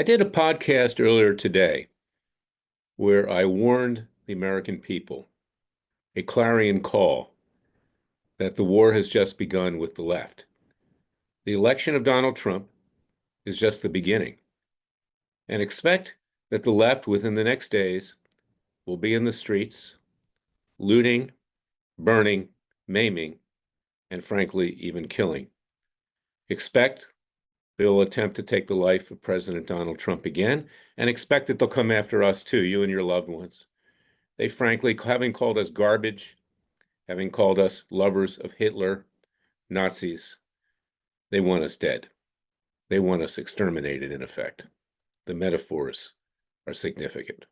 I did a podcast earlier today where I warned the American people, a clarion call, that the war has just begun with the left. The election of Donald Trump is just the beginning. And expect that the left within the next days will be in the streets, looting, burning, maiming, and frankly, even killing. Expect they'll attempt to take the life of President Donald Trump again, and expect that they'll come after us too, you and your loved ones. They frankly, having called us garbage, having called us lovers of Hitler, Nazis, they want us dead. They want us exterminated, in effect. The metaphors are significant.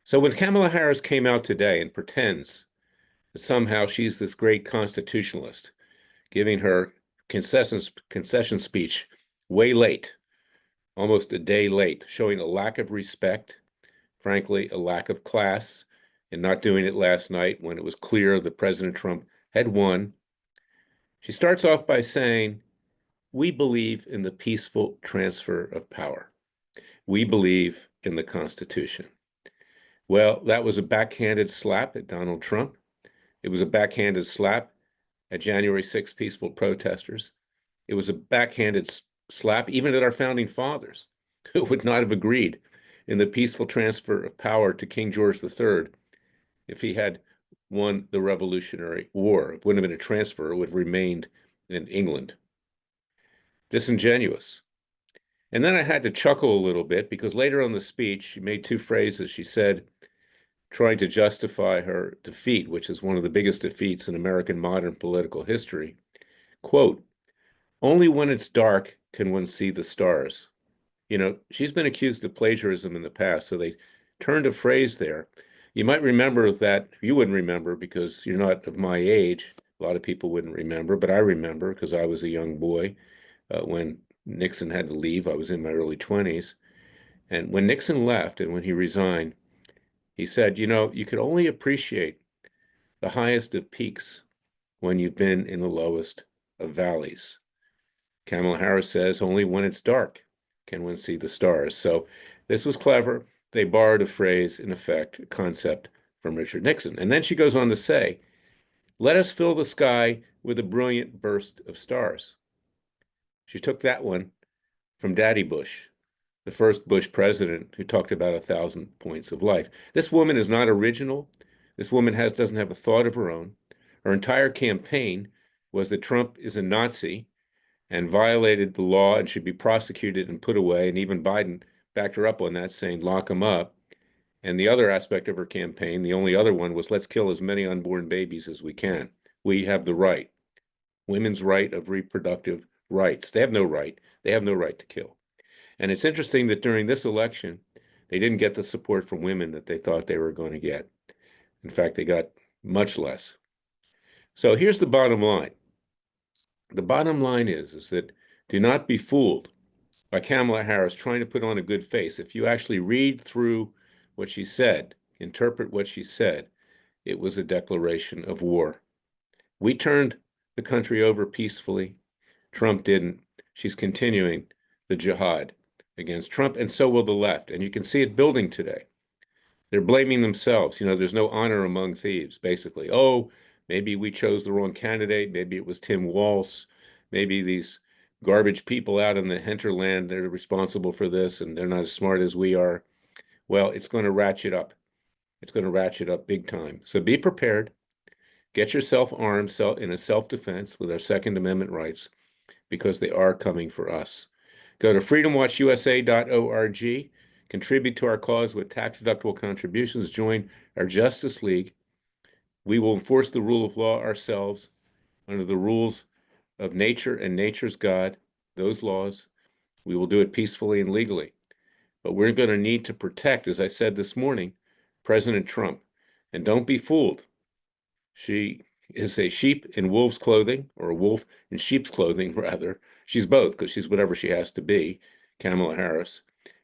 So when Kamala Harris came out today and pretends that somehow she's this great constitutionalist, giving her concession speech way late, almost a day late, showing a lack of respect, frankly, a lack of class, and not doing it last night when it was clear that President Trump had won. She starts off by saying, we believe in the peaceful transfer of power. We believe in the Constitution. Well, that was a backhanded slap at Donald Trump. It was a backhanded slap at January 6th peaceful protesters. It was a backhanded slap even at our founding fathers, who would not have agreed in the peaceful transfer of power to King George III if he had won the Revolutionary War. It wouldn't have been a transfer, it would have remained in England. Disingenuous. And then I had to chuckle a little bit because later on the speech, she made two phrases. She said, trying to justify her defeat, which is one of the biggest defeats in American modern political history, quote, only when it's dark can one see the stars. You know, she's been accused of plagiarism in the past, so they turned a phrase there. You might remember that, you wouldn't remember because you're not of my age. A lot of people wouldn't remember, but I remember because I was a young boy when Nixon had to leave. I was in my early 20s. And when Nixon left and when he resigned, he said, you know, you could only appreciate the highest of peaks when you've been in the lowest of valleys. Kamala Harris says only when it's dark can one see the stars. So this was clever. They borrowed a phrase, in effect, a concept from Richard Nixon. And then she goes on to say, let us fill the sky with a brilliant burst of stars. She took that one from Daddy Bush, the first Bush president who talked about 1,000 points of life. This woman is not original. This woman doesn't have a thought of her own. Her entire campaign was that Trump is a Nazi and violated the law and should be prosecuted and put away. And even Biden backed her up on that, saying, lock him up. And the other aspect of her campaign, the only other one, was let's kill as many unborn babies as we can. We have the right, women's right of reproductive rights. They have no right. They have no right to kill. And it's interesting that during this election, they didn't get the support from women that they thought they were going to get. In fact, they got much less. So here's the bottom line. The bottom line is that do not be fooled by Kamala Harris trying to put on a good face. If you actually read through what she said, interpret what she said, it was a declaration of war. We turned the country over peacefully. Trump didn't. She's continuing the jihad against Trump, and so will the left. And you can see it building today. They're blaming themselves. You know, there's no honor among thieves, basically. Oh, maybe we chose the wrong candidate. Maybe it was Tim Walz. Maybe these garbage people out in the hinterland, they're responsible for this, and they're not as smart as we are. Well, it's going to ratchet up. It's going to ratchet up big time. So be prepared. Get yourself armed in a self-defense with our Second Amendment rights because they are coming for us. Go to freedomwatchusa.org. Contribute to our cause with tax-deductible contributions. Join our Justice League. We will enforce the rule of law ourselves under the rules of nature and nature's God, those laws. We will do it peacefully and legally. But we're going to need to protect, as I said this morning, President Trump. And don't be fooled. She is a sheep in wolf's clothing, or a wolf in sheep's clothing, rather. She's both, because she's whatever she has to be, Kamala Harris.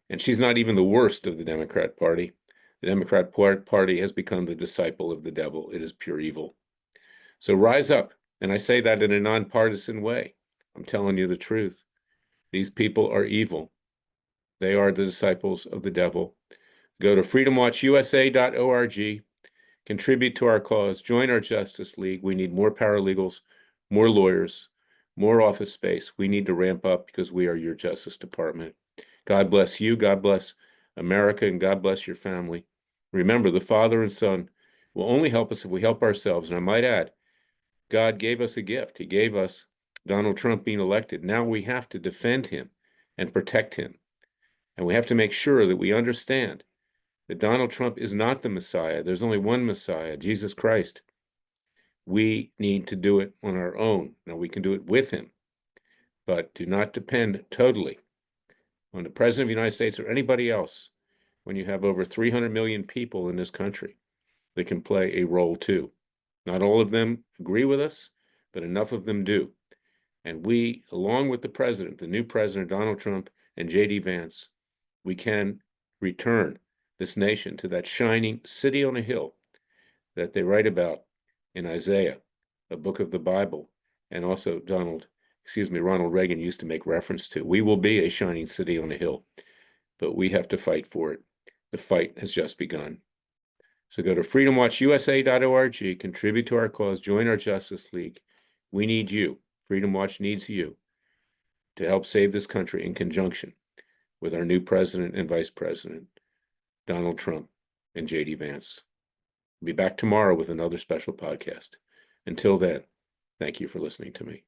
And she's not even the worst of the Democrat Party. The Democrat Party has become the disciple of the devil. It is pure evil. So rise up. And I say that in a nonpartisan way. I'm telling you the truth. These people are evil. They are the disciples of the devil. Go to freedomwatchusa.org, contribute to our cause, join our Justice League. We need more paralegals, more lawyers, more office space. We need to ramp up because we are your Justice Department. God bless you. God bless America, and God bless your family. Remember, the Father and Son will only help us if we help ourselves. And I might add, God gave us a gift. He gave us Donald Trump being elected. Now we have to defend him and protect him. And we have to make sure that we understand that Donald Trump is not the Messiah. There's only one Messiah, Jesus Christ. We need to do it on our own. Now, we can do it with him, but do not depend totally on the President of the United States or anybody else when you have over 300 million people in this country that can play a role too. Not all of them agree with us, but enough of them do. And we, along with the president, the new president, Donald Trump, and J.D. Vance, we can return this nation to that shining city on a hill that they write about in Isaiah, a book of the Bible, and also Ronald Reagan used to make reference to. We will be a shining city on a hill, but we have to fight for it. The fight has just begun. So go to freedomwatchusa.org, contribute to our cause, join our Justice League. We need you. Freedom Watch needs you to help save this country in conjunction with our new president and vice president, Donald Trump and J.D. Vance. We'll be back tomorrow with another special podcast. Until then, thank you for listening to me.